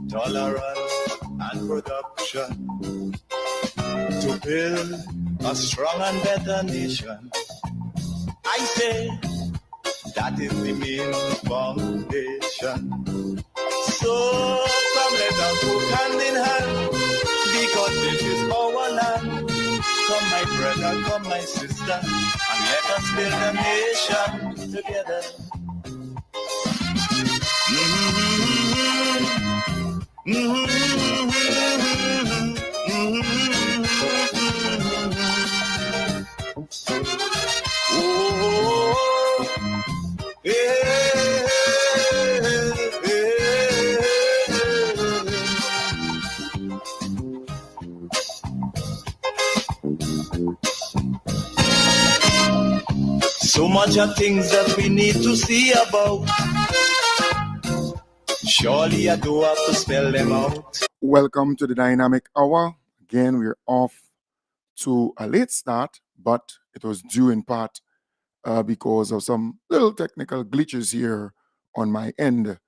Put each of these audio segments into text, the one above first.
tolerance, and production to build a strong and better nation. I say that is the main foundation. So come let us work hand in hand, because this is our land. Come my brother, come my sister, and let us build a nation together. Oh, yeah, So much of things that we need to see about. Surely I do have to spell them out. Welcome to the Dynamic Hour. Again, we're off to a late start, but it was due in part because of some little technical glitches here on my end.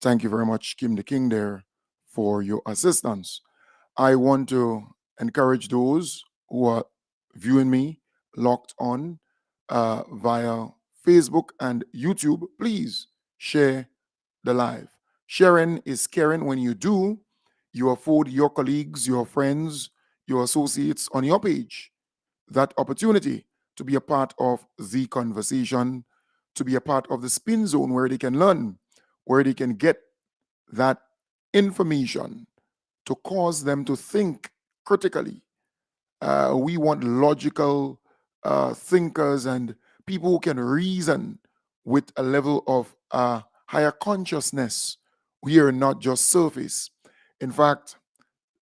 Thank you very much, Kim the King, there for your assistance. I want to encourage those who are viewing me locked on via Facebook and YouTube. Please share the live. Sharing is caring. When you do, you afford your colleagues, your friends, your associates on your page that opportunity to be a part of the conversation, to be a part of the spin zone where they can learn, where they can get that information to cause them to think critically. We want logical thinkers and people who can reason with a level of higher consciousness. We are not just surface. In fact,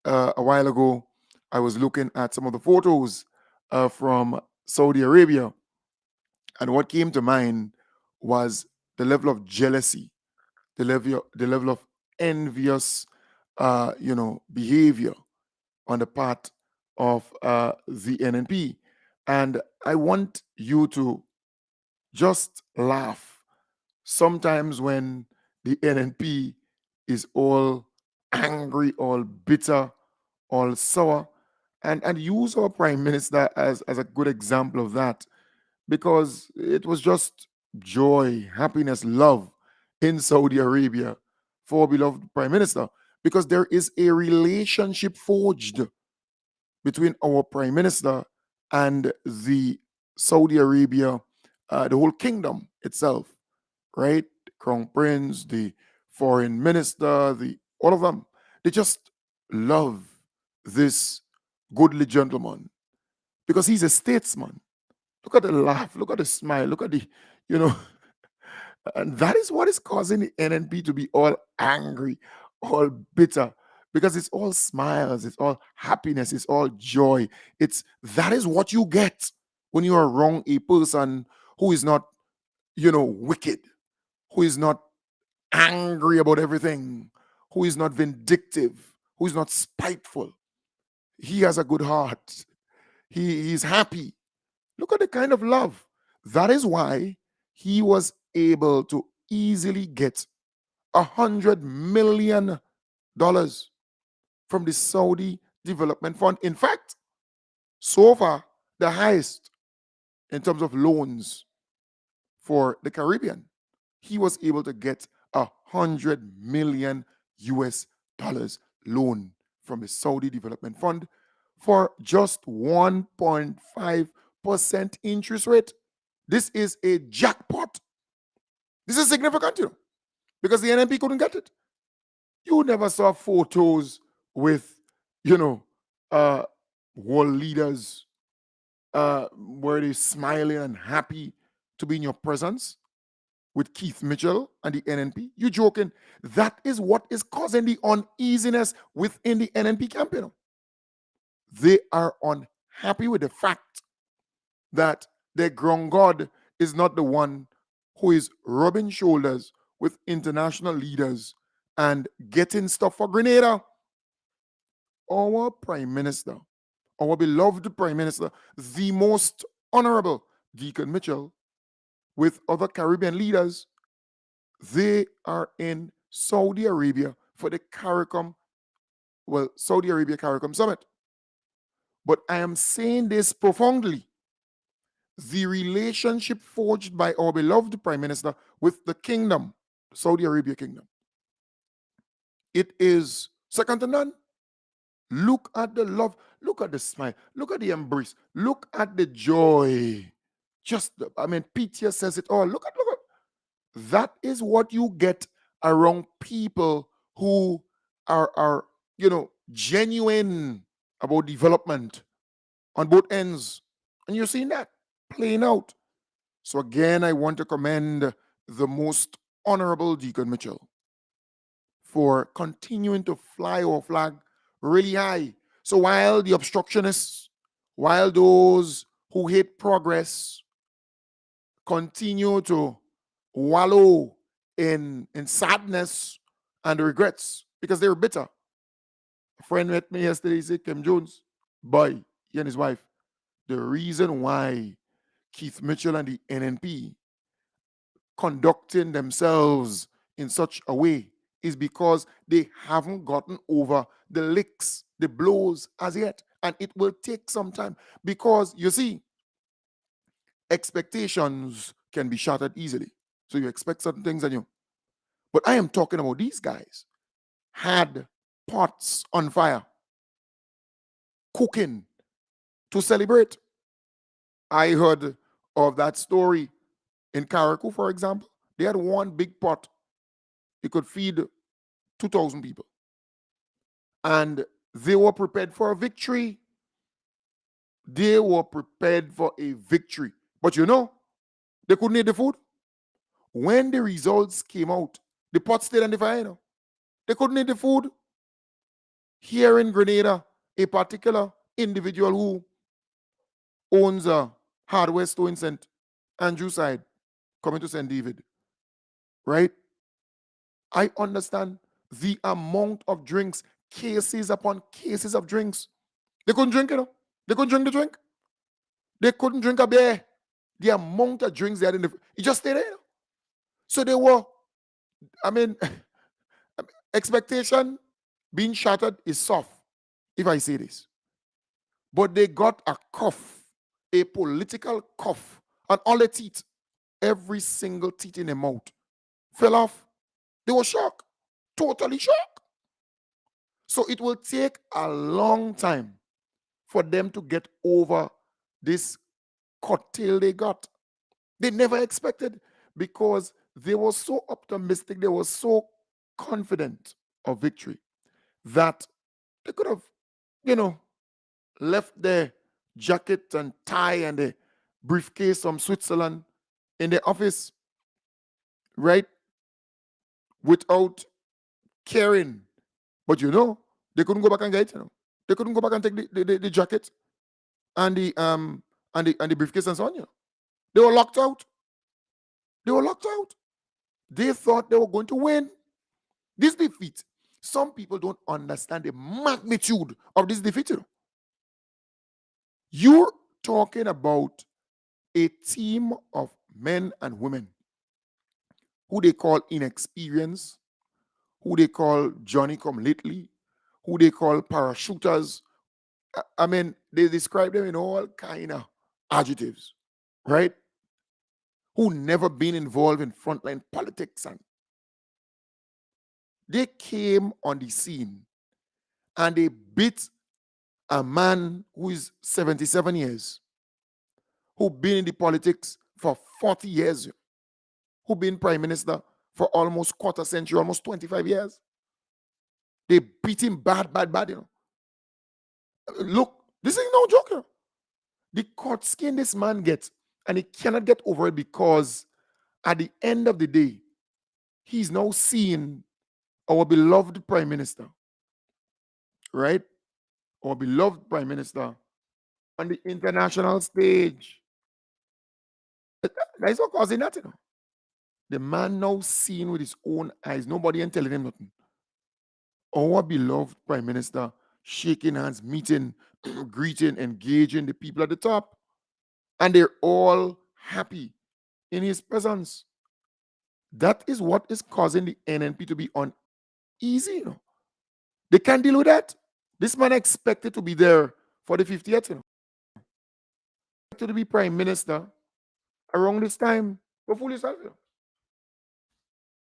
a while ago, I was looking at some of the photos from Saudi Arabia, and what came to mind was the level of jealousy, the level of envious, behavior on the part of the NNP. And I want you to just laugh sometimes when the NNP is all angry, all bitter, all sour, and use our prime minister as a good example of that, because it was just joy, happiness, love in Saudi Arabia for beloved prime minister, because there is a relationship forged between our prime minister and the Saudi Arabia, the whole kingdom itself, right? The crown prince, the foreign minister, the all of them, they just love this goodly gentleman because he's a statesman. Look at the laugh, look at the smile, look at the, you know, and that is what is causing the NNP to be all angry, all bitter, because it's all smiles, it's all happiness, it's all joy. It's that is what you get when you are wrong a person who is not, wicked, who is not angry about everything, who is not vindictive, who is not spiteful. He has a good heart. He's happy. Look at the kind of love. That is why he was able to easily get $100 million from the Saudi Development Fund. In fact, so far, the highest in terms of loans for the Caribbean. He was able to get $100 million loan from the Saudi Development Fund for just 1.5% interest rate. This is a jackpot. This is significant, because the NNP couldn't get it. You never saw photos with, world leaders where they're smiling and happy to be in your presence with Keith Mitchell and the NNP. You joking? That is what is causing the uneasiness within the NNP campaign. They are unhappy with the fact that their ground god is not the one who is rubbing shoulders with international leaders and getting stuff for Grenada. Our prime minister, our beloved prime minister, the most honorable Deacon Mitchell, with other Caribbean leaders, they are in Saudi Arabia for the CARICOM, well, Saudi Arabia CARICOM Summit. But I am saying this profoundly. The relationship forged by our beloved Prime Minister with the kingdom, Saudi Arabia kingdom, it is second to none. Look at the love, look at the smile, look at the embrace, look at the joy. Peter says it all. Look at. That is what you get around people who are genuine about development on both ends. And you're seeing that playing out. So again, I want to commend the most honorable Deacon Mitchell for continuing to fly our flag really high. So while the obstructionists, while those who hate progress continue to wallow in sadness and regrets because they're bitter. A friend met me yesterday, he said, Kim Jones, boy, he and his wife, the reason why Keith Mitchell and the NNP conducting themselves in such a way is because they haven't gotten over the licks, the blows as yet. And it will take some time because, you see, expectations can be shattered easily. So you expect certain things and but I am talking about these guys had pots on fire, cooking to celebrate. I heard of that story in Karakou, for example. They had one big pot. It could feed 2,000 people. And they were prepared for a victory. They were prepared for a victory. But they couldn't eat the food. When the results came out, the pot stayed on the fire. They couldn't eat the food. Here in Grenada, a particular individual who owns a hardware store in St. Andrew side, coming to St. David, right? I understand the amount of drinks, cases upon cases of drinks. They couldn't drink, They couldn't drink the drink. They couldn't drink a beer. The amount of drinks they had it just stayed there. So they were, expectation being shattered is soft, if I say this. But they got a cough, a political cough, and all the teeth, every single teeth in their mouth, fell off. They were shocked, totally shocked. So it will take a long time for them to get over this cocktail they got. They never expected because they were so optimistic, they were so confident of victory that they could have, left their jacket and tie and the briefcase from Switzerland in their office, right? Without caring. But they couldn't go back and get it. They couldn't go back and take the jacket and the briefcase and so on. They were locked out. They thought they were going to win. This defeat, some people don't understand the magnitude of this defeat. You're talking about a team of men and women who they call inexperienced, who they call Johnny come lately, who they call parachuters. They describe them in all kind of adjectives, right? Who never been involved in frontline politics. And they came on the scene and they beat a man who is 77 years, who been in the politics for 40 years, who been prime minister for almost quarter century, almost 25 years. They beat him bad. Look, this is no joke. The court skin this man gets, and he cannot get over it because at the end of the day, he's now seeing our beloved prime minister, right? Our beloved prime minister on the international stage. That's what causing that, The man now seeing with his own eyes, nobody ain't telling him nothing. Our beloved prime minister shaking hands, meeting, greeting, engaging the people at the top. And they're all happy in his presence. That is what is causing the NNP to be easy, you know. They can't deal with that. This man expected to be there for the 50th, you know. Expected to be prime minister around this time. Don't fool yourself, you know.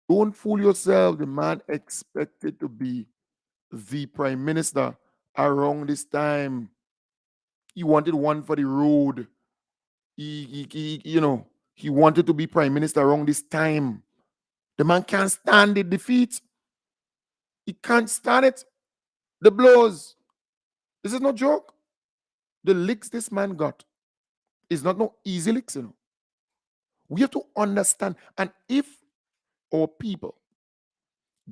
Don't fool yourself. The man expected to be the prime minister around this time. He wanted one for the road. You know, he wanted to be prime minister around this time. The man can't stand the defeat. He can't stand it. The blows. This is no joke. The licks this man got is not no easy licks, you know. We have to understand. And if our people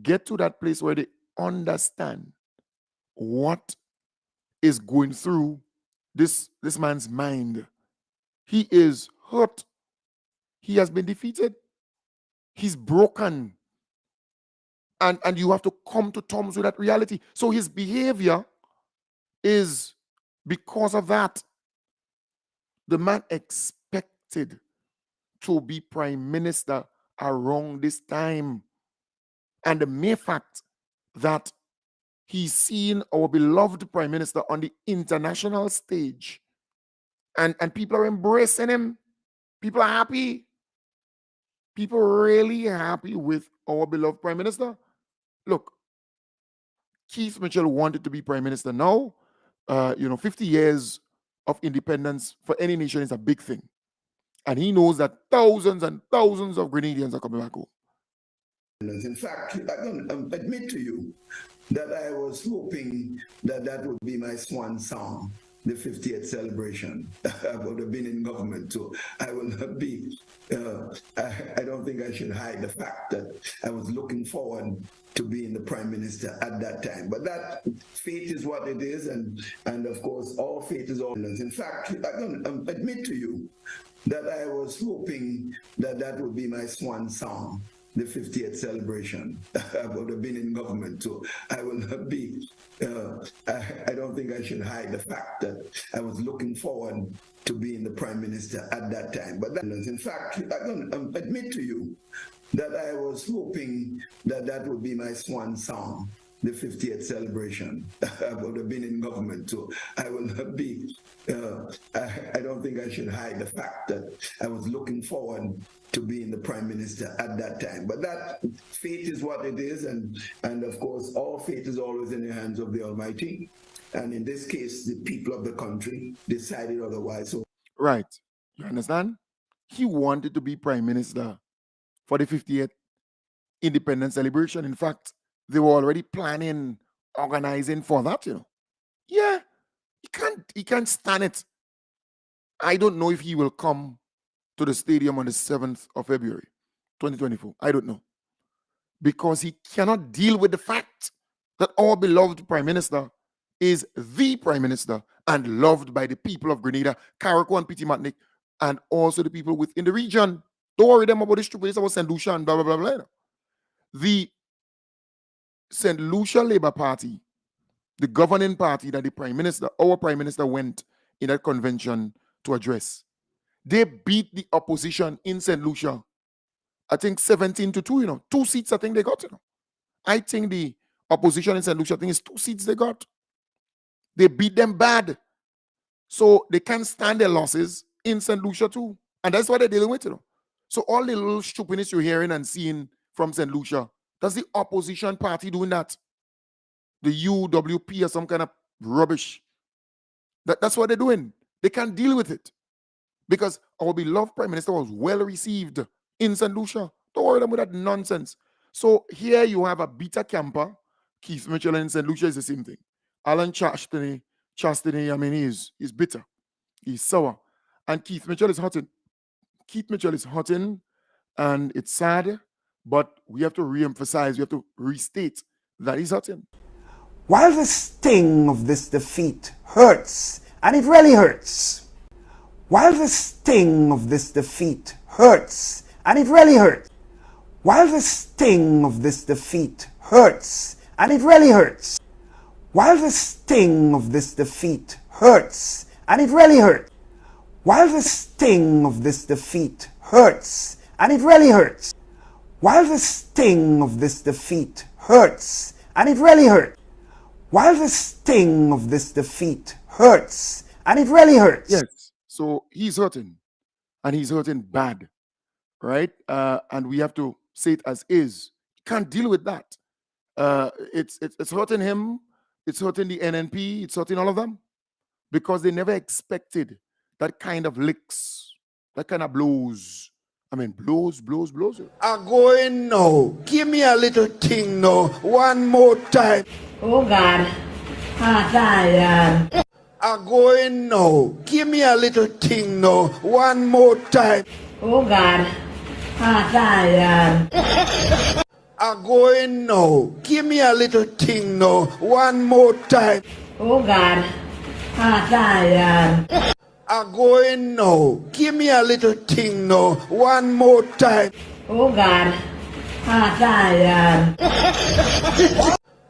get to that place where they understand what is going through this man's mind, he is hurt. He has been defeated. He's broken. And you have to come to terms with that reality. So his behavior is because of that. The man expected to be prime minister around this time. And the mere fact that he's seen our beloved prime minister on the international stage and people are embracing him. People are happy. People are really happy with our beloved prime minister. Look, Keith Mitchell wanted to be prime minister now. 50 years of independence for any nation is a big thing. And he knows that thousands and thousands of Grenadians are coming back home. In fact, I can admit to you that I was hoping that that would be my swan song, the 50th celebration. I would have been in government, so I will not be, I don't think I should hide the fact that I was looking forward to being the prime minister at that time. But that fate is what it is, and of course, all fate is all. In fact, I can admit to you that I was hoping that that would be my swan song, the 50th celebration. I would have been in government, so I will not be, I don't think I should hide the fact that I was looking forward to being the prime minister at that time. But that, in fact, I can admit to you that I was hoping that that would be my swan song, the 50th celebration. I would have been in government, so I will not be, I don't think I should hide the fact that I was looking forward to being the prime minister at that time. But that fate is what it is, and of course, all fate is always in the hands of the Almighty. And in this case, the people of the country decided otherwise. So, right. You understand? He wanted to be prime minister for the 50th independence celebration. In fact, they were already planning, organizing for that, you know. Yeah, he can't stand it. I don't know if he will come to the stadium on the 7th of February, 2024. I don't know. Because he cannot deal with the fact that our beloved prime minister is the prime minister and loved by the people of Grenada, Carriacou and Petite Martinique, and also the people within the region. Don't worry them about this stupid about St. Lucia and blah, blah, blah, blah. You know. The St. Lucia Labour Party, the governing party that our prime minister went in that convention to address, they beat the opposition in St. Lucia, I think 17-2, you know. 2 seats I think they got, you know. I think the opposition in St. Lucia, I think it's 2 seats they got. They beat them bad. So they can't stand their losses in St. Lucia too. And that's what they're dealing with, you know. So all the little stupidness you're hearing and seeing from St. Lucia, that's the opposition party doing that. The UWP or some kind of rubbish. That's what they're doing. They can't deal with it. Because our beloved prime minister was well received in St. Lucia. Don't worry them with that nonsense. So here you have a beta camper. Keith Mitchell in St. Lucia is the same thing. Alan Chastity, I mean, he's bitter. He's sour. And Keith Mitchell is hurting. Keith Mitchell is hurting, and it's sad, but we have to re-emphasize, we have to restate that he's hurting. While the sting of this defeat hurts, and it really hurts, while the sting of this defeat hurts, and it really hurts, while the sting of this defeat hurts, and it really hurts, while the sting of this defeat hurts, and it really hurts, while the sting of this defeat hurts, and it really hurts, while the sting of this defeat hurts, and it really hurts. While the sting of this defeat hurts, and it really hurts. Yes. So he's hurting, and he's hurting bad, right? And we have to say it as is. Can't deal with that. It's hurting him. It's hurting the NNP. It's hurting all of them because they never expected that kind of licks, that kind of blows. I mean, blows. I'm going now. Give me a little thing now. One more time. Oh God. Zion. I'm going now. Give me a little thing now. One more time. Oh God. Zion. I'm going now. Give me a little thing now. One more time. Oh God. Zion. I'm going now. Give me a little thing now. One more time. Oh God. Zion.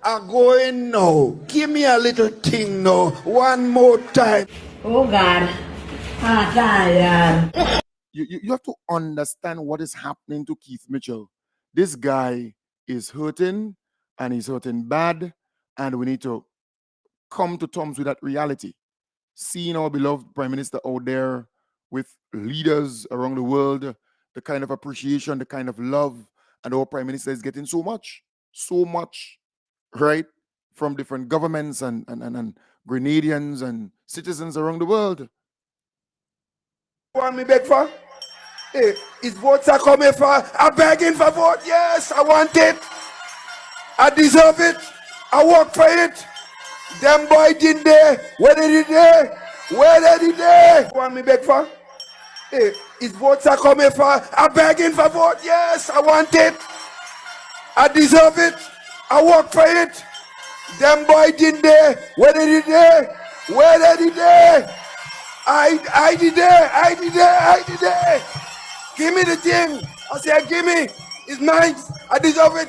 I'm going now. Give me a little thing now. One more time. Oh God. Zion. You have to understand what is happening to Keith Mitchell. This guy is hurting, and he's hurting bad, and we need to come to terms with that reality. Seeing our beloved Prime Minister out there with leaders around the world, the kind of appreciation, the kind of love, and our Prime Minister is getting so much, right, from different governments and Grenadians and citizens around the world. Want me beg for? Hey, his votes are coming for. I'm begging for vote. Yes, I want it. I deserve it. I work for it. Them boy didn't there. Where did he there? Where did he there? Want me beg for? Hey, his votes are coming for. I'm begging for vote. Yes, I want it. I deserve it. I work for it. Them boy didn't there. Where did he there? Where did he there? I did there. Give me the thing. I say, give me. It's mine. I deserve it.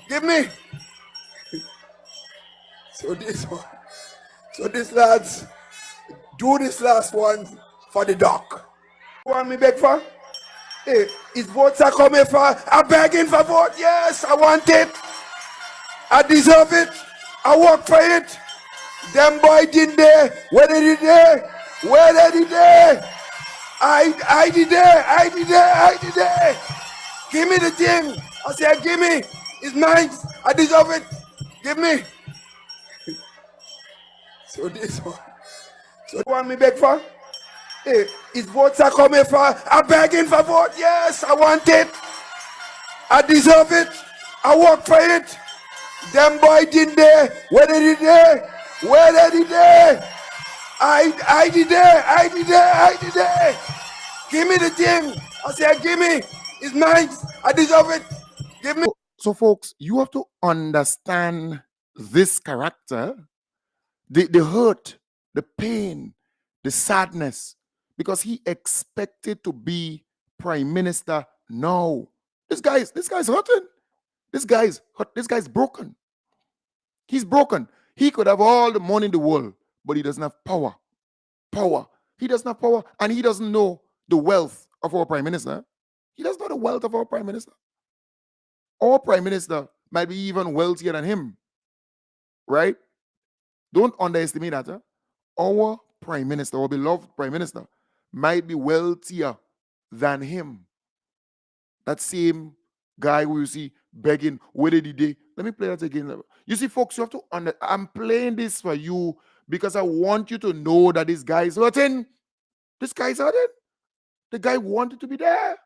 Give me. So this lads, do this last one for the doc. Want me beg for? Hey, his votes are coming for. I'm begging for vote. Yes, I want it. I deserve it. I work for it. Them boy didn't there. Where did he there? Where did he there? I did there. Give me the thing. I say, give me. It's mine. I deserve it. Give me. So this one. So want me beg for? Hey, his votes are coming for. I'm begging for vote. Yes, I want it. I deserve it. I work for it. Them boy didn't there. Where did he there? Where did he there? I did there. Give me the thing. I say, give me. It's mine. I deserve it. Give me. So folks, you have to understand this character, the hurt, the pain, the sadness, because he expected to be Prime Minister now. This guy's hurting. This guy's hurt. This guy's broken. He's broken. He could have all the money in the world, but he doesn't have power. He doesn't have power, and he doesn't know the wealth of our Prime Minister. He doesn't know the wealth of our Prime Minister. Our Prime Minister might be even wealthier than him, right? Don't underestimate that. Huh? Our Prime Minister, our beloved Prime Minister, might be wealthier than him. That same guy who you see begging, where did he day? Let me play that again. You see, folks, you have to I'm playing this for you because I want you to know that this guy is hurting. This guy's hurting. The guy wanted to be there.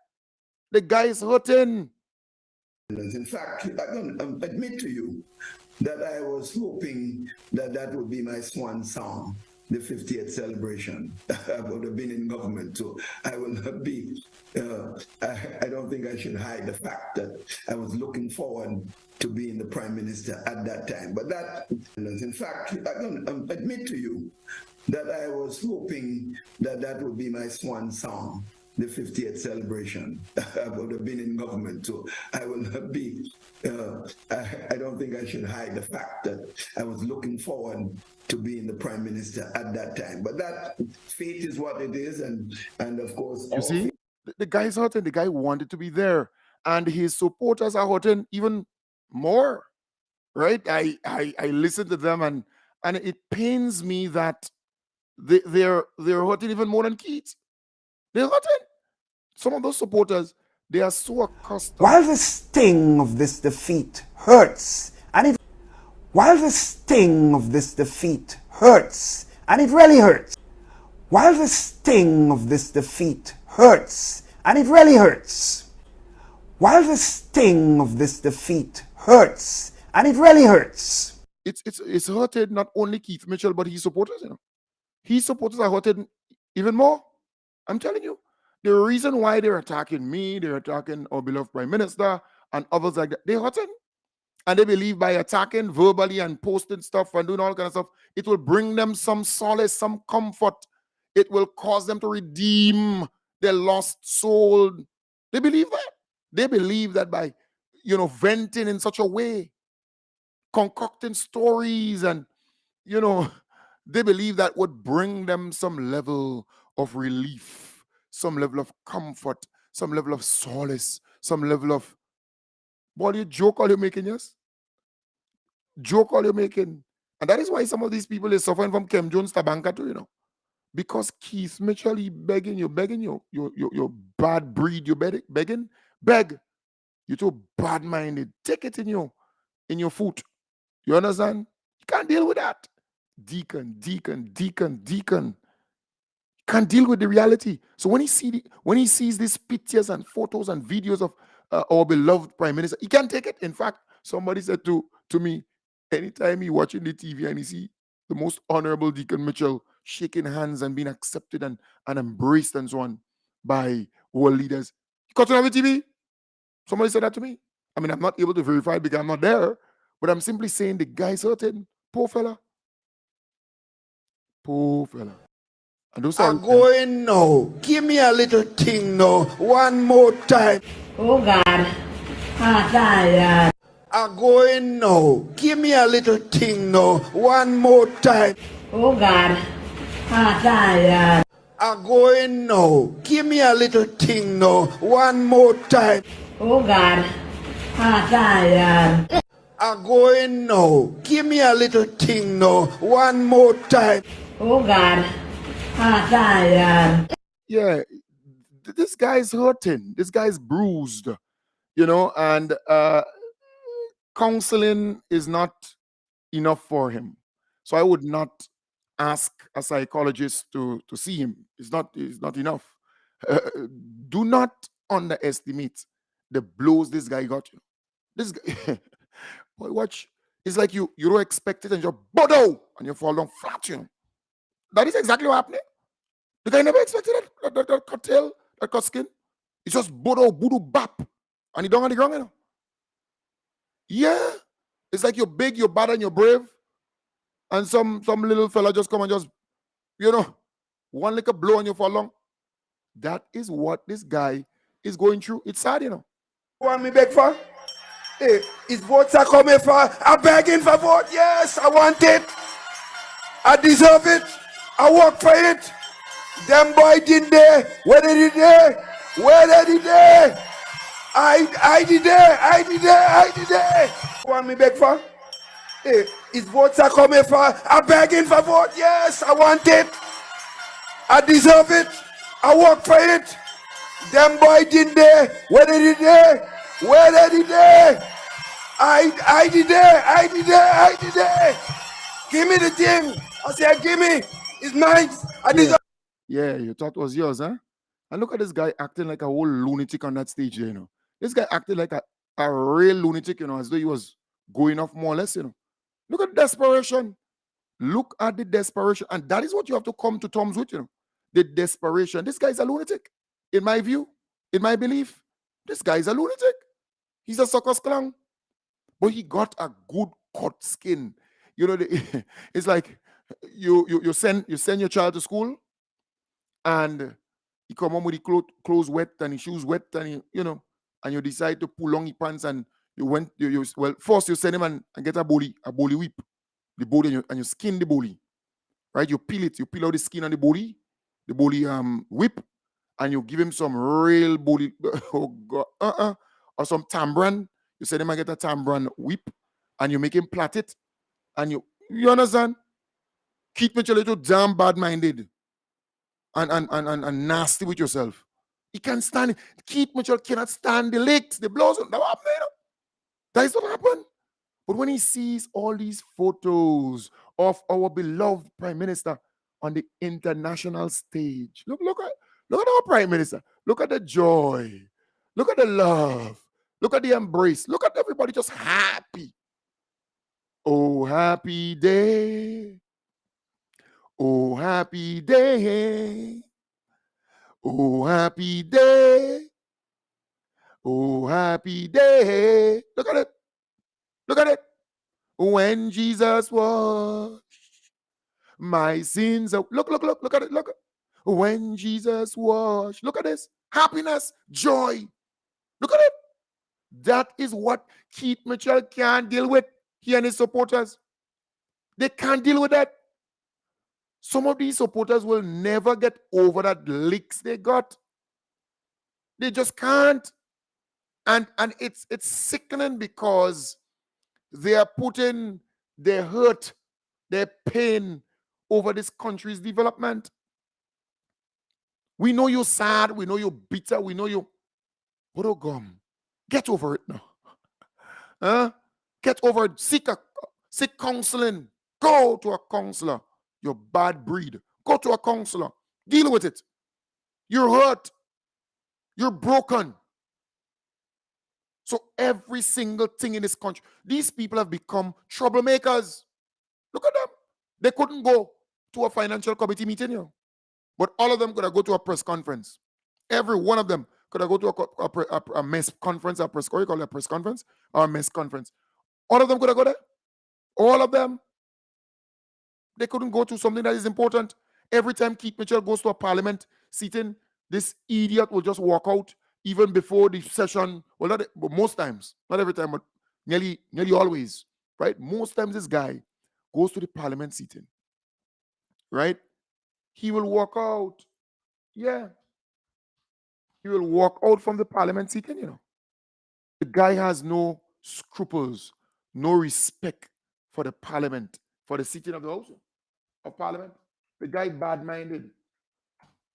The guy is hurting. In fact, I'm going to admit to you that I was hoping that that would be my swan song, the 50th celebration. I would have been in government, so I will not be, I don't think I should hide the fact that I was looking forward to being the Prime Minister at that time. But that, in fact, I'm going to admit to you that I was hoping that that would be my swan song, the 50th celebration. I would have been in government, so I will not be, I don't think I should hide the fact that I was looking forward to being the Prime Minister at that time. But that fate is what it is, and of course... You see, the guy's hurting. The guy wanted to be there, and his supporters are hurting even more. right? I listen to them, and it pains me that they're hurting even more than Keith. They're hurting. Some of those supporters, they are so accustomed. While the sting of this defeat hurts, and it while the sting of this defeat hurts, and it really hurts. While the sting of this defeat hurts, and it really hurts. While the sting of this defeat hurts, and it really hurts. It's hurted not only Keith Mitchell, but his supporters, you know. His supporters are hurted even more. I'm telling you. The reason why they're attacking me, they're attacking our beloved Prime Minister and others like that, they're hurting. And they believe by attacking verbally and posting stuff and doing all kind of stuff, it will bring them some solace, some comfort. It will cause them to redeem their lost soul. They believe that. They believe that by, venting in such a way, concocting stories, and, they believe that would bring them some level of relief, some level of comfort, some level of solace, some level of, what you joke all you're making, yes? Joke all you're making. And that is why some of these people are suffering from Kem Jones Tabanka too, Because Keith Mitchell, he begging you, your bad breed, you begging, beg. You're too bad-minded. Take it in your foot. You understand? You can't deal with that. Deacon. Can't deal with the reality. So when he sees these pictures and photos and videos of our beloved Prime Minister, he can't take it. In fact, somebody said to me, anytime he watching the TV and he see the most honorable Deacon Mitchell shaking hands and being accepted and embraced and so on by world leaders, he cut on the TV. Somebody said that to me. I mean, I'm not able to verify it because I'm not there, but I'm simply saying the guy's hurting. Poor fella. And those I'm going now. Give me a little thing now. One more time. Oh God. Tired. I'm going now. Give me a little thing now. One more time. Oh God. Tired. I'm going now. Give me a little thing now. One more time. Oh God. Tired. I'm going now. Give me a little thing now. One more time. Oh God. Tired. Yeah, this guy's hurting. This guy's bruised, and counseling is not enough for him. So I would not ask a psychologist to see him. It's not enough. Do not underestimate the blows this guy got. This guy, boy, watch. It's like you don't expect it and you're bodo and you fall down flat. That is exactly what happened. The guy never expected that cocktail, that cut skin. It's just bodo, voodoo, bap, and he don't on the ground. Yeah, it's like you're big, you're bad, and you're brave, and some little fella just come and just, one little blow and you fall long. That is what this guy is going through. It's sad, Want me beg for? Hey, his votes are coming for. I'm begging for vote. Yes, I want it. I deserve it. I work for it. Them boy didn't there. Where did they? I did there. Want me beg for? Hey, his votes are coming for. I'm begging for vote. Yes, I want it. I deserve it. I work for it. Them boy didn't there. Where did they? I did there. Give me the thing. I said, give me. It's mine. I deserve. Yeah, you thought it was yours, huh? And look at this guy acting like a whole lunatic on that stage there, This guy acted like a real lunatic, as though he was going off more or less, Look at desperation. Look at the desperation. And that is what you have to come to terms with, The desperation. This guy's a lunatic. In my view, in my belief, this guy's a lunatic. He's a circus clown. But he got a good cut skin. It's like you send your child to school and he come home with the clothes wet and his shoes wet and and you decide to pull on his pants and first you send him and get a bully whip, the bully and you skin the bully, right? You peel out the skin on the bully whip, and you give him some real bully, oh God, or some tambran. You send him and get a tambran whip and you make him plait it, and you understand? Keith Mitchell is too damn bad-minded and nasty with yourself. He can't stand it. Keith Mitchell cannot stand the licks, the blows. That is what happened. But when he sees all these photos of our beloved Prime Minister on the international stage, look at our Prime Minister. Look at the joy. Look at the love. Look at the embrace. Look at everybody just happy. Oh, happy day. Oh, happy day. Oh, happy day. Oh, happy day. Look at it. Look at it. When Jesus washed my sins. Look at it. Look. When Jesus washed. Look at this. Happiness, joy. Look at it. That is what Keith Mitchell can't deal with. He and his supporters. They can't deal with that. Some of these supporters will never get over that licks they got. They just can't. And it's sickening because they are putting their hurt, their pain over this country's development. We know you're sad. We know you're bitter. We know you. But oh, gum, get over it now. Huh? Get over it. Seek counseling. Go to a counselor. You're bad breed. Go to a counselor. Deal with it. You're hurt. You're broken. So every single thing in this country, these people have become troublemakers. Look at them. They couldn't go to a financial committee meeting here. But all of them could have go to a press conference. Every one of them could have go to a mess conference, a press, or you call it a press conference, or a mess conference. All of them could have go there. All of them. They couldn't go to something that is important. Every time Keith Mitchell goes to a parliament sitting, this idiot will just walk out even before the session. Well, but most times, not every time, but nearly always, right? Most times this guy goes to the parliament sitting, right? He will walk out. Yeah. He will walk out from the parliament sitting, you know. The guy has no scruples, no respect for the parliament, for the sitting of the House of Parliament. The guy bad-minded.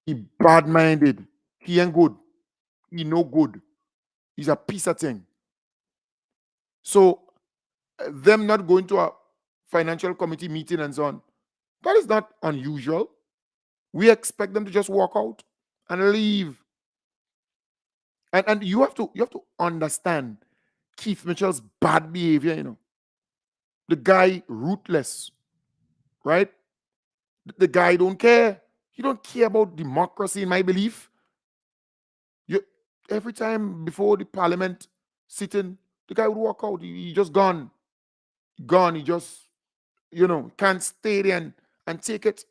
He bad-minded. He ain't good. He no good. He's a piece of thing. So, them not going to a financial committee meeting and so on, that is not unusual. We expect them to just walk out and leave. And you have to understand Keith Mitchell's bad behavior, you know. The guy ruthless, right? The guy don't care. He don't care about democracy, in my belief. Every time before the parliament sitting, the guy would walk out. He just gone. Gone. He just, can't stay there and take it.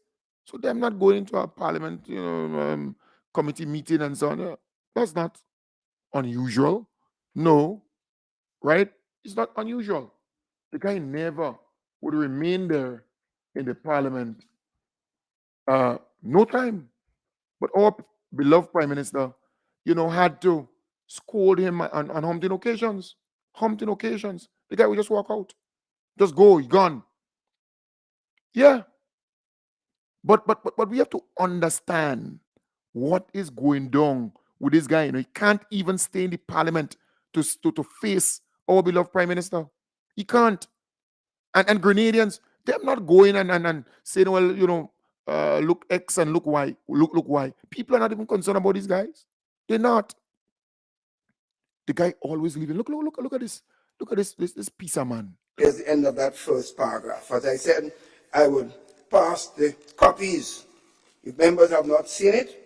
So them not going into a parliament, committee meeting and so on. Yeah, that's not unusual. No. Right? It's not unusual. The guy never would remain there in the parliament. No time. But our beloved Prime Minister, had to scold him on humping occasions. Humping occasions. The guy would just walk out. Just go, he's gone. Yeah. But we have to understand what is going down with this guy. He can't even stay in the parliament to face our beloved Prime Minister. He can't. And Grenadians, they're not going and saying, well, look X and look Y. Look Y. People are not even concerned about these guys. They're not. The guy always leaving. Look at this. Look at this piece of man. Here's the end of that first paragraph. As I said, I would pass the copies. If members have not seen it,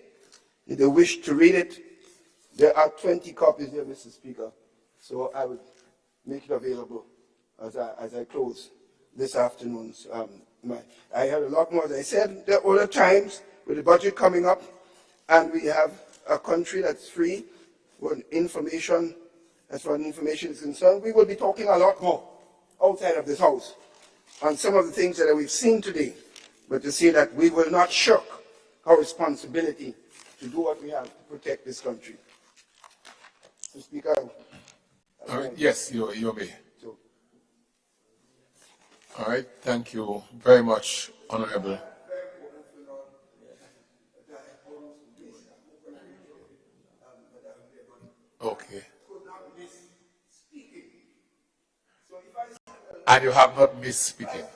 if they wish to read it, there are 20 copies here, Mr. Speaker. So I would make it available as I close this afternoon's. I had a lot more. As I said, there are other times with the budget coming up, and we have a country that's free when information, as far as information is concerned, we will be talking a lot more outside of this house on some of the things that we've seen today, but to say that we will not shirk our responsibility to do what we have to protect this country. Mr. Speaker. Yes, you may. So, All right, thank you very much, Honorable. Okay. And you have not missed speaking.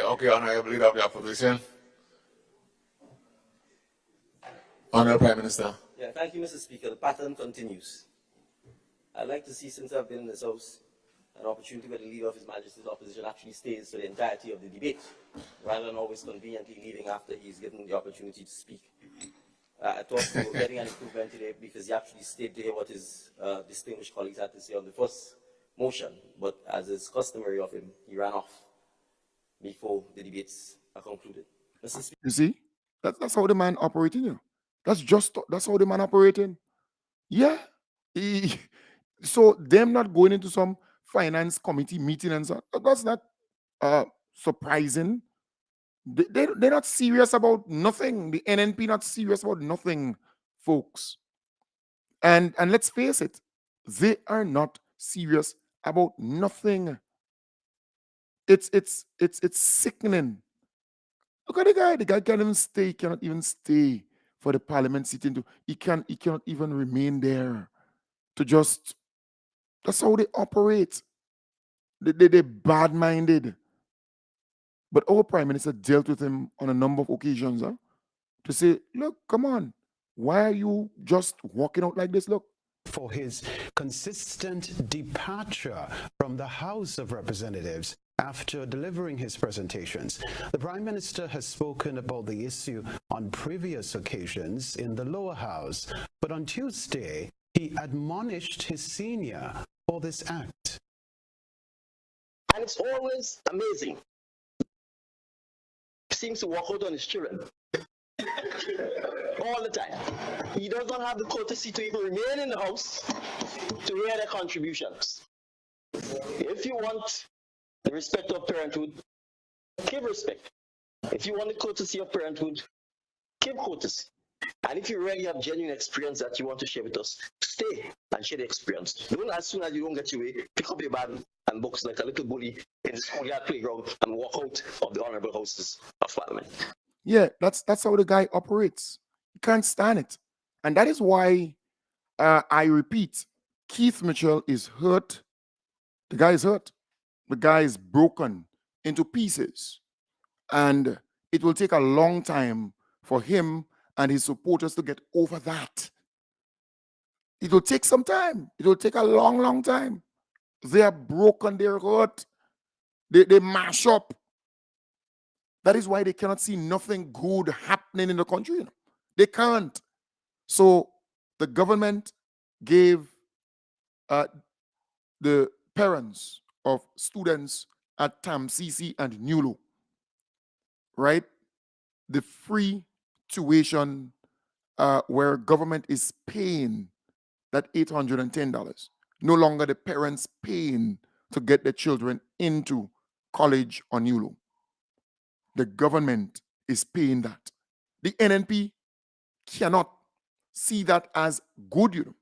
Okay, Honorable Leader of the Opposition. Honorable Prime Minister. Yeah, thank you, Mr. Speaker. The pattern continues. I'd like to see, since I've been in this House, an opportunity where the Leader of His Majesty's Opposition actually stays for the entirety of the debate, rather than always conveniently leaving after he's given the opportunity to speak. I thought we were getting an improvement today because he actually stayed to hear what his distinguished colleagues had to say on the first motion, but as is customary of him, he ran off before the debates are concluded. Mr. Speaker. You see, that's how the man operating. You know? That's how the man operating. Yeah. So them not going into some finance committee meeting and so that's not surprising. They're not serious about nothing. The NNP not serious about nothing, folks. And let's face it, they are not serious about nothing. It's sickening. Look at the guy. The guy can't even stay. He cannot even stay for the parliament sitting. He cannot even remain there. To just, that's how they operate. They're bad-minded. But our Prime Minister dealt with him on a number of occasions to say, look, come on. Why are you just walking out like this? Look. For his consistent departure from the House of Representatives after delivering his presentations. The Prime Minister has spoken about the issue on previous occasions in the lower house, but on Tuesday, he admonished his senior for this act. And it's always amazing. He seems to walk out on his children. All the time. He does not have the courtesy to even remain in the house to hear their contributions. If you want the respect of parenthood, give respect. If you want the courtesy of parenthood, give courtesy. And if you really have genuine experience that you want to share with us, stay and share the experience. Don't, as soon as you don't get your way, pick up your bag and box like a little bully in the schoolyard playground and walk out of the honorable houses of Parliament. Yeah, that's how the guy operates. He can't stand it. And that is why I repeat, Keith Mitchell is hurt. The guy is hurt. The guy is broken into pieces. And it will take a long time for him and his supporters to get over that. It will take some time. It will take a long, long time. They are broken, they're hurt. They mash up. That is why they cannot see nothing good happening in the country. You know? They can't. So the government gave the parents of students at TAMCC and NULO, right, the free tuition where government is paying that $810. No longer the parents paying to get their children into college or NULO. The government is paying that. The NNP cannot see that as good, you know.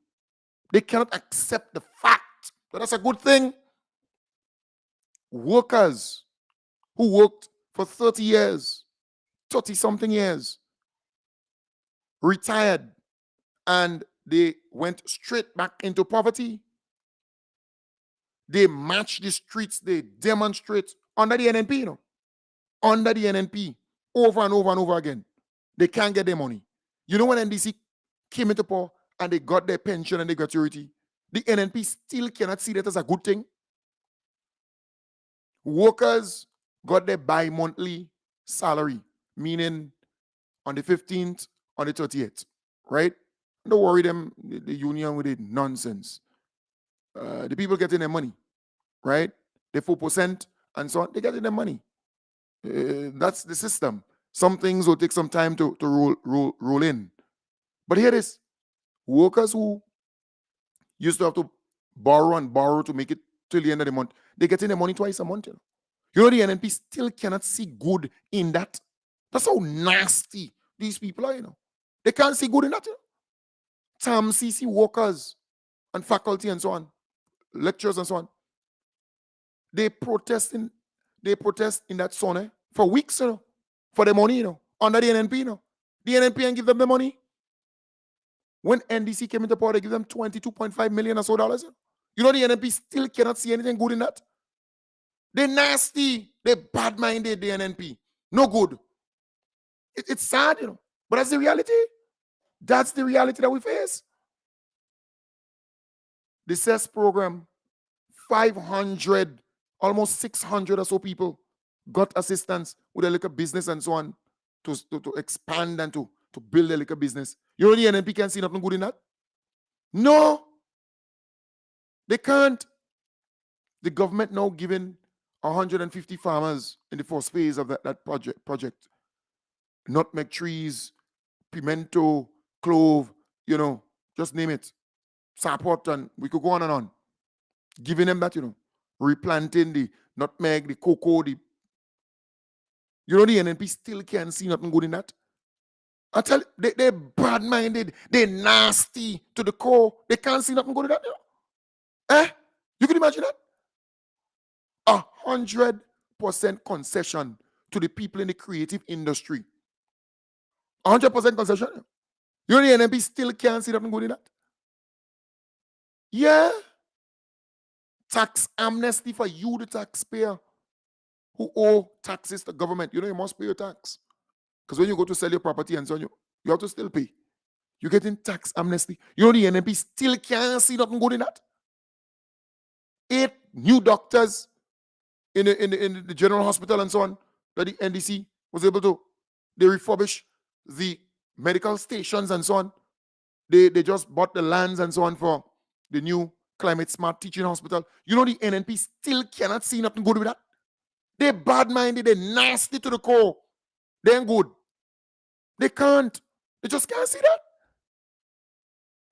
They cannot accept the fact that that's a good thing. Workers who worked for 30 years, 30-something years, retired, and they went straight back into poverty. They march the streets, they demonstrate under the NNP, you know. Under the NNP, over and over and over again. They can't get their money. You know when NDC came into power and they got their pension and their gratuity, the NNP still cannot see that as a good thing. Workers got their bi-monthly salary, meaning on the 15th, on the 30th, right? Don't worry them, the union with it, nonsense. The people getting their money, right? The 4% and so on, they getting their money. That's the system. Some things will take some time to roll in. But here it is. Workers who used to have to borrow and borrow to make it till the end of the month, they're getting their money twice a month. You know? You know, the NNP still cannot see good in that. That's how nasty these people are, you know. They can't see good in that, you know. Some CC workers and faculty and so on, lecturers and so on, they protest in that zone for weeks, you know, for the money, you know, under the NNP, you know. The NNP and give them the money. When NDC came into power, they give them 22.5 million or so dollars. You know, the NNP still cannot see anything good in that. They're nasty. They're bad-minded, the NNP. No good. It's sad, you know. But that's the reality. That's the reality that we face. The CES program, 500, almost 600 or so people got assistance with a liquor business and so on to expand and to build a liquor business. You know the NNP can see nothing good in that? No. They can't. The government now giving 150 farmers in the first phase of that project. Nutmeg trees, pimento, clove, you know, just name it. Support, and we could go on and on. Giving them that, you know, replanting the nutmeg, the cocoa, you know, the NNP still can't see nothing good in that. I tell you, they're bad-minded, they're nasty to the core. They can't see nothing good in that, you know. You can imagine that? 100% concession to the people in the creative industry. 100% concession. You know, the NNP still can't see nothing good in that. Yeah. Tax amnesty for you, the taxpayer, who owe taxes to government. You know, you must pay your tax. Because when you go to sell your property and so on, you have to still pay. You're getting tax amnesty. You know, the NNP still can't see nothing good in that. 8 new doctors in the general hospital and so on that the NDC was able to. They refurbish the medical stations and so on. They just bought the lands and so on for the new climate smart teaching hospital. You know, the NNP still cannot see nothing good with that. They're bad-minded, they're nasty to the core. They ain't good. They can't. They just can't see that.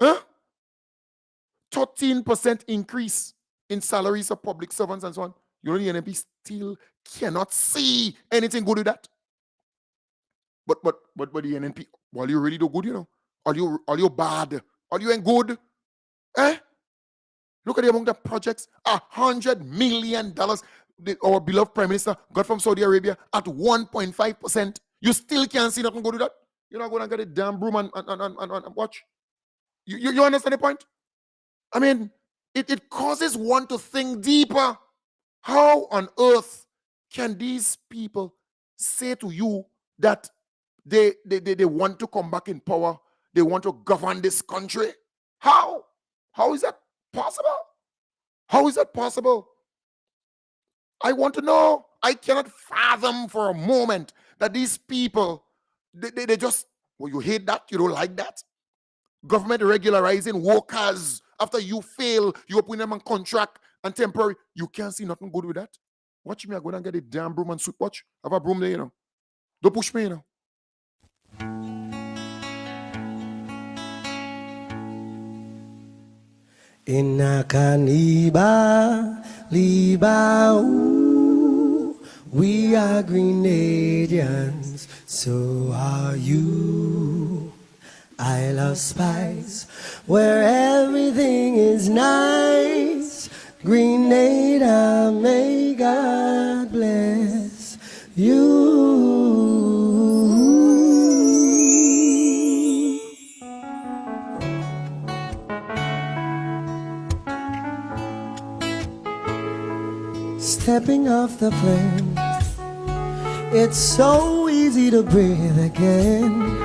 Huh? 13% increase in salaries of public servants and so on. You know, the NNP still cannot see anything good with that. But the NNP, well, you really do good, you know. Are you bad? Are you ain't good? Look at the amount of projects. $100 million our beloved Prime Minister got from Saudi Arabia at 1.5%. You still can't see nothing good with that. You're not going to get a damn broom and watch. You understand the point? I mean, it causes one to think deeper. How on earth can these people say to you that they want to come back in power? They want to govern this country? How? How is that possible? How is that possible? I want to know. I cannot fathom for a moment that these people, they just, well, you hate that, you don't like that. Government regularizing workers after you fail, you open them on contract and temporary. You can't see nothing good with that. Watch me, I'm going to get a damn broom and sweep. Watch. I have a broom there, you know. Don't push me, you know. Inakaniba, liba, ooh, we are Grenadians, so are you. I love spice, where everything is nice. Grenada, may God bless you. Stepping off the plane, it's so easy to breathe again.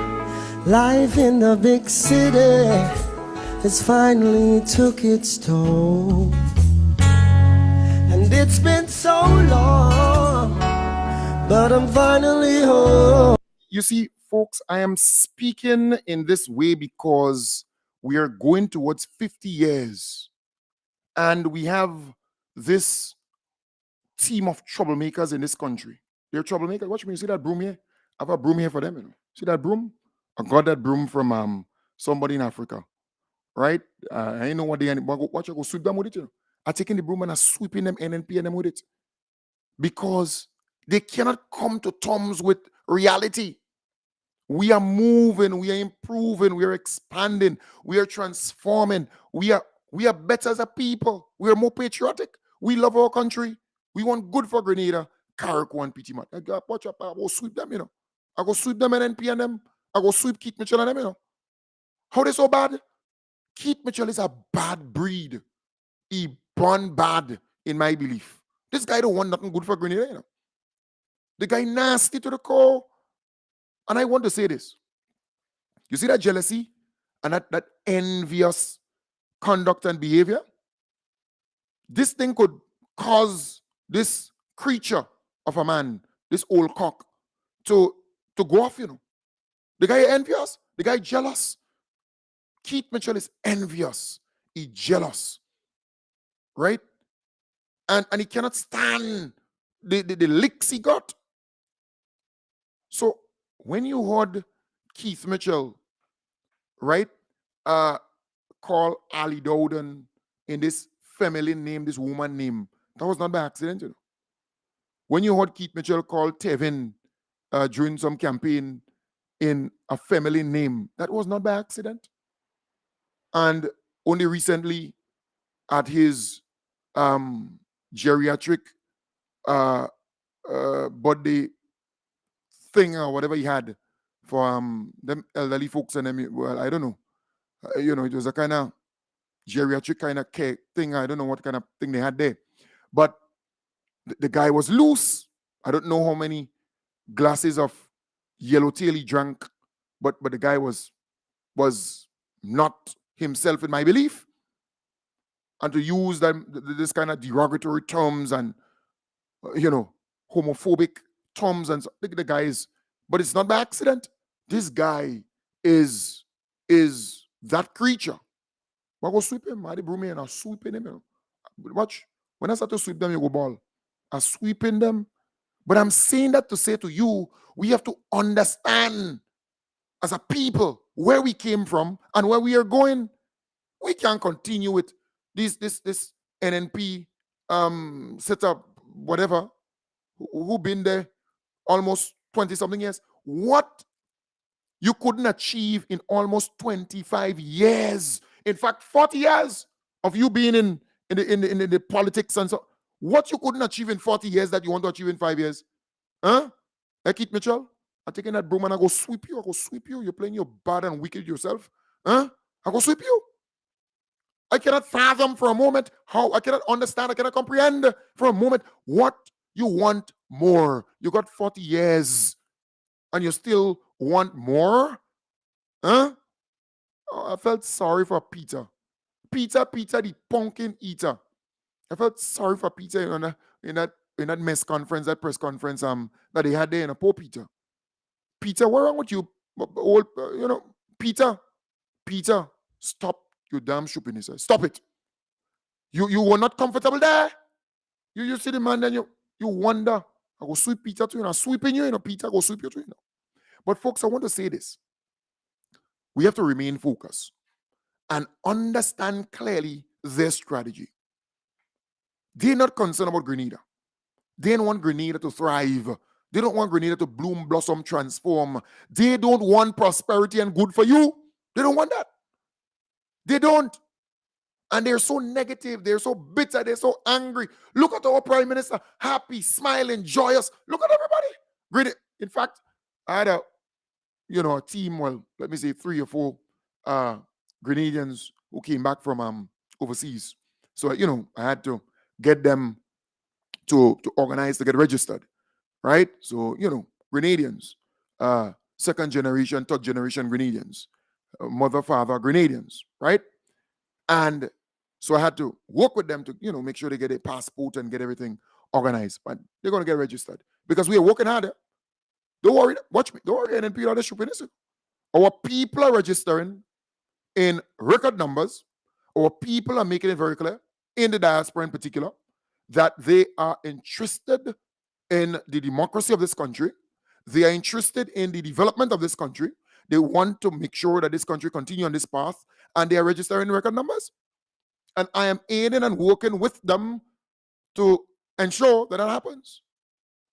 Life in the big city has finally took its toll, and it's been so long, but I'm finally home. You see, folks, I am speaking in this way because we are going towards 50 years, and we have this team of troublemakers in this country. They're troublemakers. Watch me. You see that broom here? I have a broom here for them. You know? See that broom? I got that broom from somebody in Africa, right? I ain't know what they. Watch, I go sweep them with it. You know? I taking the broom and I sweeping them NNP and them with it. because they cannot come to terms with reality. We are moving, we are improving, we are expanding, we are transforming, we are better as a people, we are more patriotic, we love our country, we want good for Grenada, Carrick and PT Mat. I go sweep them, you know. I go sweep them and NP and them. I go sweep Keith Mitchell and them, you know. How they so bad? Keith Mitchell is a bad breed. He born bad, in my belief. This guy don't want nothing good for Grenada, you know. The guy nasty to the core. And I want to say this. You see that jealousy and that envious conduct and behavior? This thing could cause this creature of a man, this old cock, to go off, you know. The guy envious, the guy jealous. Keith Mitchell is envious. He's jealous. Right? And he cannot stand the licks he got. So when you heard Keith Mitchell, right, call Ali Dowden in this feminine name, this woman name, that was not by accident, you know. When you heard Keith Mitchell call Tevin during some campaign in a feminine name, that was not by accident. And only recently at his geriatric birthday thing or whatever he had for them elderly folks and them, well, I don't know. You know, it was a kind of geriatric kind of cake thing. I don't know what kind of thing they had there. But the guy was loose. I don't know how many glasses of yellowtail he drank, but the guy was not himself in my belief. And to use this kind of derogatory terms and, you know, homophobic terms and so, the guy is, but it's not by accident. This guy is that creature. I go sweep him. I broom and I sweeping him. You know. Watch. When I start to sweep them, you go ball. I'm sweeping them. But I'm saying that to say to you, we have to understand as a people where we came from and where we are going. We can't continue with this NNP setup, whatever, who been there almost 20-something years. What you couldn't achieve in almost 25 years, in fact, 40 years of you being in the politics and so, what you couldn't achieve in 40 years that you want to achieve in 5 years? Huh? Like Keith Mitchell, I'm taking that broom and I go sweep you. I go sweep you. You're playing your bad and wicked yourself. Huh? I go sweep you. I cannot fathom for a moment how, I cannot understand, I cannot comprehend for a moment what you want more. You got 40 years and you still want more? Huh? Oh, I felt sorry for Peter. Peter, the pumpkin eater. I felt sorry for Peter in that mess conference, that press conference that they had there in a poor Peter. Peter, what's wrong with you? Old, Peter, stop your damn stupidness. Stop it. You were not comfortable there. You see the man, then you wonder. I go sweep Peter to you, and I'm sweeping you, Peter, I go sweep you to you. But folks, I want to say this. We have to remain focused and understand clearly their strategy. They're not concerned about Grenada. They don't want Grenada to thrive. They don't want Grenada to bloom, blossom, transform. They don't want prosperity and good for you. They don't want that. They don't. And they're so negative. They're so bitter. They're so angry. Look at our Prime Minister, happy, smiling, joyous. Look at everybody. Great. In fact, I had a team, well, let me say 3 or 4 Grenadians who came back from overseas. So, I had to get them to organize to get registered, right? So, Grenadians, second generation, third generation Grenadians, mother, father Grenadians, right? And so I had to work with them to, make sure they get a passport and get everything organized. But they're going to get registered because we are working harder. Don't worry, watch me. Don't worry, NNP or the stupidness. Our people are registering in record numbers. Our people are making it very clear, in the diaspora in particular, that they are interested in the democracy of this country. They are interested in the development of this country. They want to make sure that this country continue on this path, and they are registering record numbers. And I am aiding and working with them to ensure that happens.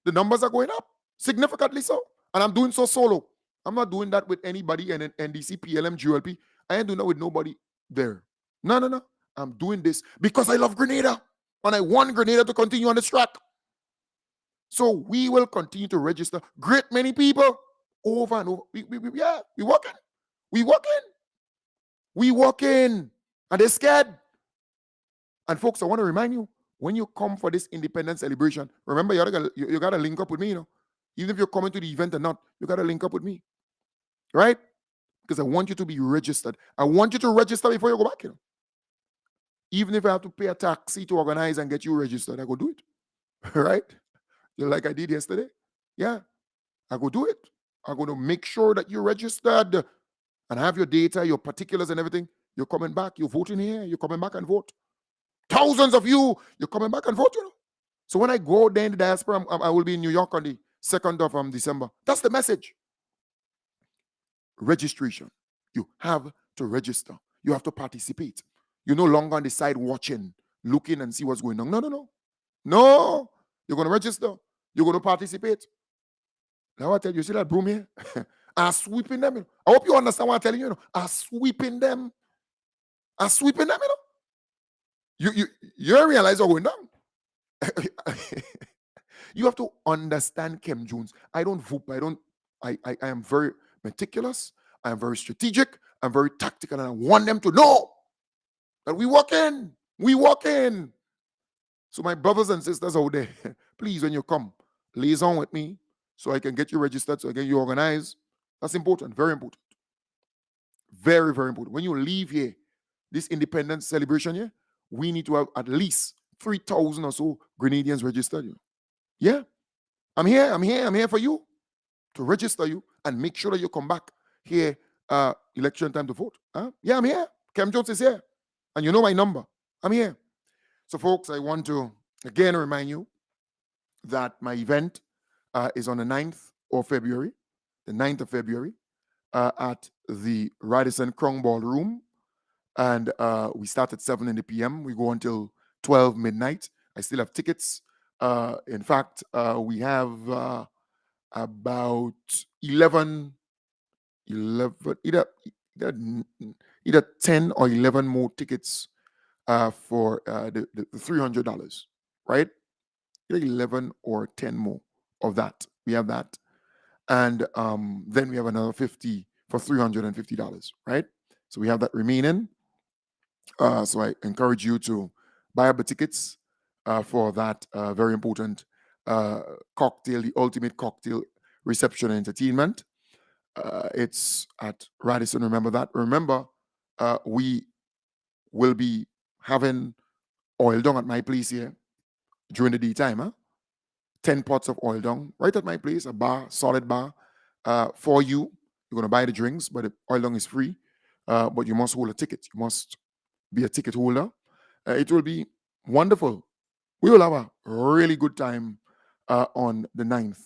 The numbers are going up significantly so. And I'm doing so solo. I'm not doing that with anybody and NDC, PLM, GLP. I ain't doing that with nobody there. No. I'm doing this because I love Grenada. And I want Grenada to continue on this track. So we will continue to register great many people over and over. We working. We working. And they're scared. And folks, I want to remind you, when you come for this independence celebration, remember you gotta link up with me, Even if you're coming to the event or not, you gotta link up with me. Right? Because I want you to be registered. I want you to register before you go back, Even if I have to pay a taxi to organize and get you registered, I go do it. Right? Like I did yesterday. Yeah. I go do it. I'm going to make sure that you're registered and have your data, your particulars and everything. You're coming back. You're voting here. You're coming back and vote. Thousands of you're coming back and vote, So when I go there in the diaspora, I will be in New York on the 2nd of December. That's the message. Registration. You have to register. You have to participate. You're no longer on the side watching, looking and see what's going on. No. You're going to register. You're going to participate. Now I tell you, see that broom here? I'm sweeping them. I hope you understand what I'm telling you. I'm sweeping them. You don't realize what's going down. You have to understand Kim Jones. I don't whoop. I am very meticulous. I am very strategic. I'm very tactical. And I want them to know that we walk in. So my brothers and sisters out there, please, when you come, liaison with me so I can get you registered, so I get you organized. That's important. Very important. Very, very important. When you leave here, this independence celebration here, we need to have at least 3,000 or so Grenadians registered. Yeah. I'm here for you to register you and make sure that you come back here election time to vote. Yeah, I'm here. Kim Jones is here. And you know my number. I'm here. So, folks, I want to again remind you that my event is on the 9th of February. The 9th of February at the Radisson Crown Ballroom. And we start at 7 p.m. We go until 12 midnight. I still have tickets. In fact, we have about 11, either 10 or 11 more tickets for the $300, right? 11 or 10 more of that. We have that. And then we have another 50 for $350, right? So we have that remaining. So I encourage you to buy up the tickets for that very important cocktail, the ultimate cocktail reception and entertainment. It's at Radisson. Remember that. Remember, we will be having oil down at my place here during the daytime. 10 pots of oil down right at my place, a bar, solid bar for you. You're going to buy the drinks, but the oil down is free. But you must hold a ticket. You must be a ticket holder. It will be wonderful. We will have a really good time on the 9th.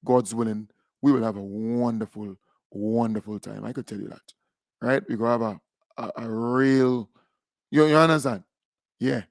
God's willing, we will have a wonderful, wonderful time. I could tell you that. Right? We're going to have a real, you understand? Yeah.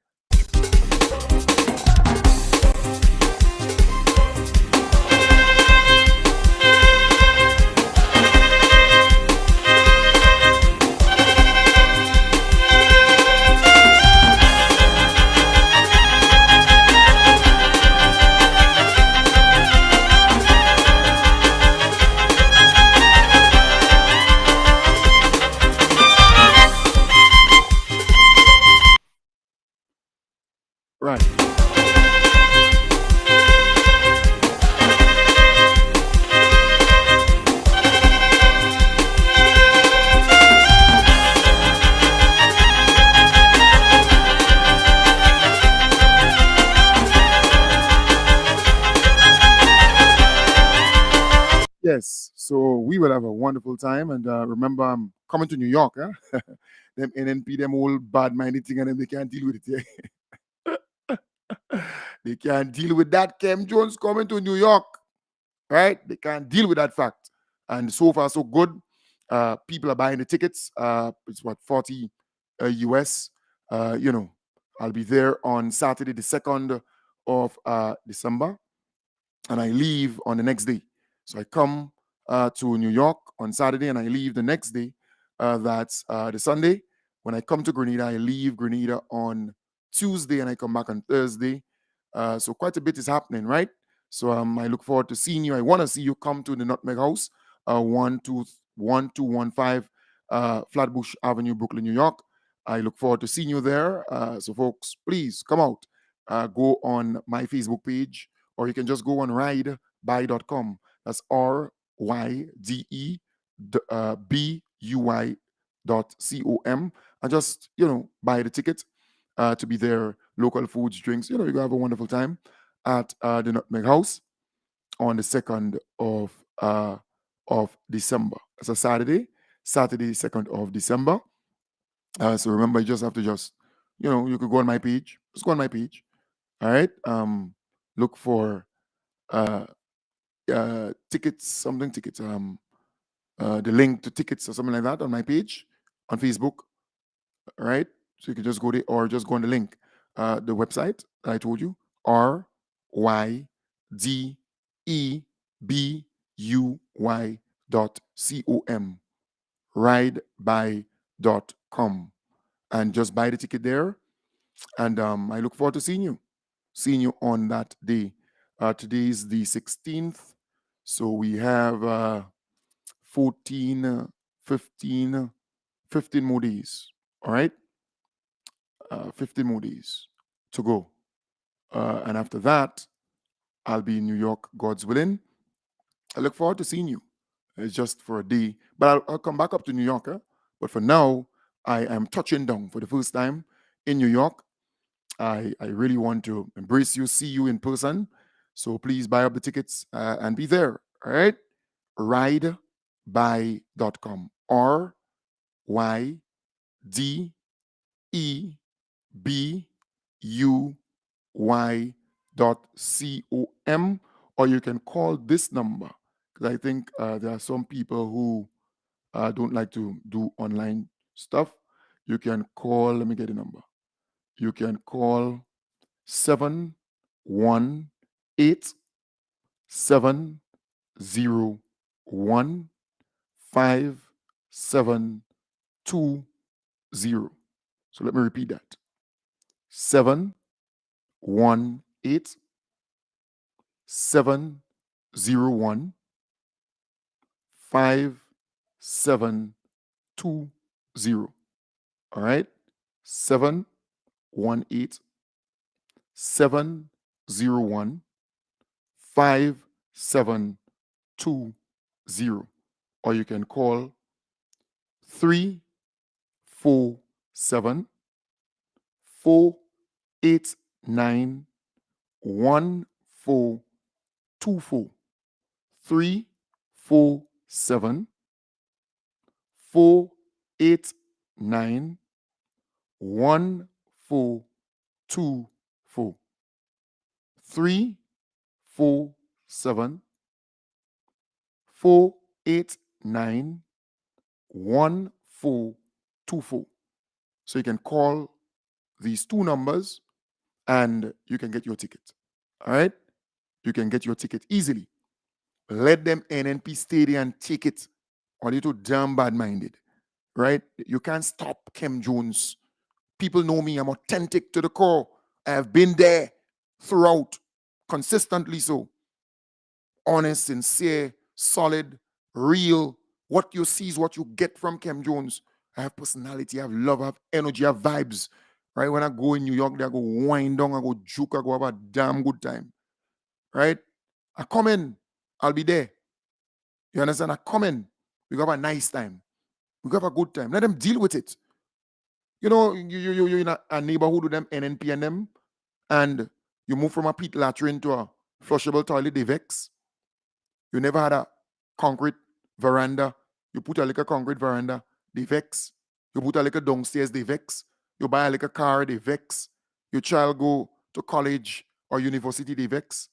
Right. Yes, so we will have a wonderful time. And remember, I'm coming to New York. Huh? Them NNP, them old bad-minded thing, and them, they can't deal with it. Yeah? They can't deal with that. Kim Jones coming to New York, right? They can't deal with that fact. And so far, so good. People are buying the tickets. It's what, 40 US. I'll be there on Saturday, the 2nd of December, and I leave on the next day. So I come to New York on Saturday, and I leave the next day. That's the Sunday. When I come to Grenada, I leave Grenada on Tuesday, and I come back on Thursday. So quite a bit is happening, right? So I look forward to seeing you. I want to see you come to the Nutmeg House, 1215 Flatbush Avenue, Brooklyn, New York. I look forward to seeing you there. So folks, please come out. Go on my Facebook page, or you can just go on ridebuy.com. That's RYDEBUY.com, and just, buy the ticket to be there. Local foods, drinks, you're going to have a wonderful time at the Nutmeg House on the 2nd of December. It's a Saturday, 2nd of December. So remember, you just have to you could go on my page. Just go on my page. All right. Look for tickets, the link to tickets or something like that on my page on Facebook. All right. So you can just go there, or just go on the link, the website that I told you, RYDEBUY.com, ridebuy.com, and just buy the ticket there. And I look forward to seeing you on that day. Today is the 16th, so we have 14, 15 more days. All right, 15 more days to go. And after that, I'll be in New York, God's willing. I look forward to seeing you. It's just for a day, but I'll come back up to New York. But for now, I am touching down for the first time in New York. I really want to embrace you, see you in person. So please buy up the tickets and be there. All right? Ridebuy.com. RYDEBUY.com, or you can call this number, because I think there are some people who don't like to do online stuff. You can call, let me get the number. You can call 718-701-5720. So let me repeat that. 718-701-5720. All right? 718-701-5720. Or you can call 347-489-1424. 347-489-1424. 347-489-1424. So you can call these two numbers and you can get your ticket. All right? You can get your ticket easily. Let them NNP stay there and take it, or they're too damn bad-minded. Right? You can't stop Kem Jones. People know me. I'm authentic to the core. I have been there throughout, consistently so. Honest, sincere, solid, real. What you see is what you get from Kem Jones. I have personality, I have love, I have energy, I have vibes. Right? When I go in New York, I go wind down, I go juke, I go have a damn good time. Right? I come in, I'll be there. You understand? I come in, we have a nice time. We have a good time. Let them deal with it. You're in a neighborhood with them NNP and them, and you move from a pit latrine to a flushable toilet, they vex. You never had a concrete veranda. You put a little concrete veranda, they vex. You put a little downstairs, they vex. You buy a little car, they vex. Your child go to college or university, they vex.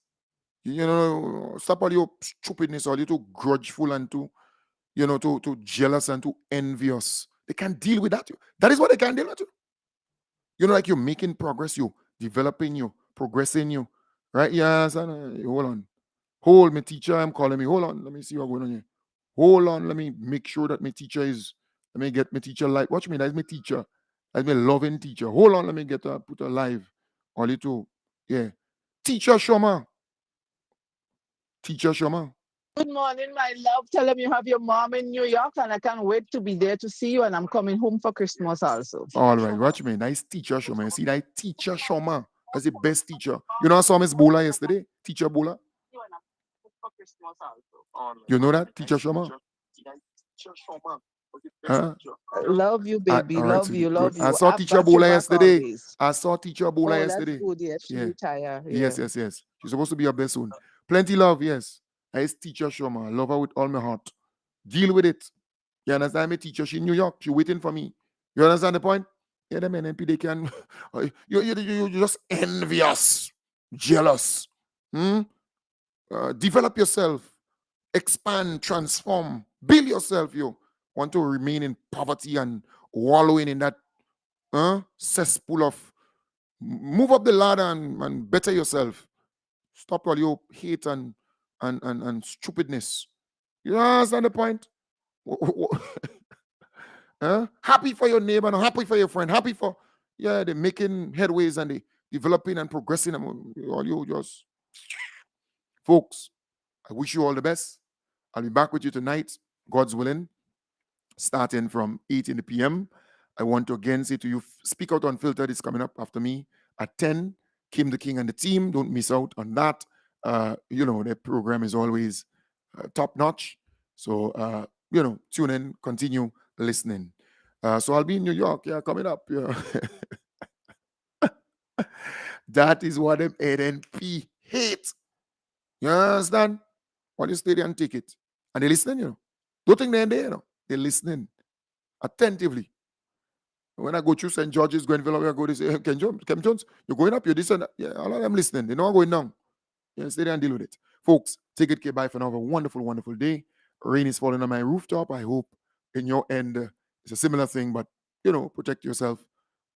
Stop all your stupidness, all you too grudgeful and too jealous and too envious. They can't deal with that. That is what they can't deal with. Like you're making progress, you're developing, you're progressing, you're Right? Yes, and hold on. Hold me, teacher. I'm calling me. Hold on. Let me see what's going on here. Hold on. Let me make sure that my teacher is. Let me get my teacher live. Watch me. That's my teacher. That's my loving teacher. Hold on. Let me get her. Put her live. Only two. Yeah. Teacher Shoma. Teacher Shoma. Good morning, my love. Tell them you have your mom in New York, and I can't wait to be there to see you. And I'm coming home for Christmas also. All right. Watch me. Nice teacher Shoma. You see that teacher Shoma. That's the best teacher. You know I saw Miss Bola yesterday? Teacher Bola. You know that? Teacher Shoma? Huh? Love you, baby. All right, love sweetie. you, love Good. you. I saw I've teacher got your Bola back yesterday. always. I saw teacher Bola Oh, yesterday. that's good. Yes, she Yeah. retire. Yeah. Yes. She's supposed to be up there soon. Plenty love, yes. It's teacher Shoma. I love her with all my heart. Deal with it. You understand? My teacher, she in New York. She waiting for me. You understand the point? Yeah, the NNP, they can. You're just envious, jealous. Develop yourself. Expand, transform, build yourself. You want to remain in poverty and wallowing in that cesspool of move up the ladder and better yourself. Stop all your hate and stupidness. You understand the point? Happy for your neighbor, and happy for your friend, happy for they're making headways and they developing and progressing. All you just folks. I wish you all the best. I'll be back with you tonight, God's willing, starting from 8 in the p.m. I want to again say to you, Speak Out Unfiltered is coming up after me at 10. Kim the King and the team, don't miss out on that. The program is always top notch. So, tune in, continue listening. So I'll be in New York, coming up. Yeah. That is what them NNP hate. You understand? When you stay there and take it. And they listening, Don't think they're there, They're listening attentively. When I go through St. George's, Grenville, I go, they say, hey, Ken Jones, you're going up, you're this and that. Yeah, all of them listening. They know I'm going down. Stay there and deal with it. Folks, take it, bye for now. Have a wonderful, wonderful day. Rain is falling on my rooftop. I hope in your end it's a similar thing, but, protect yourself.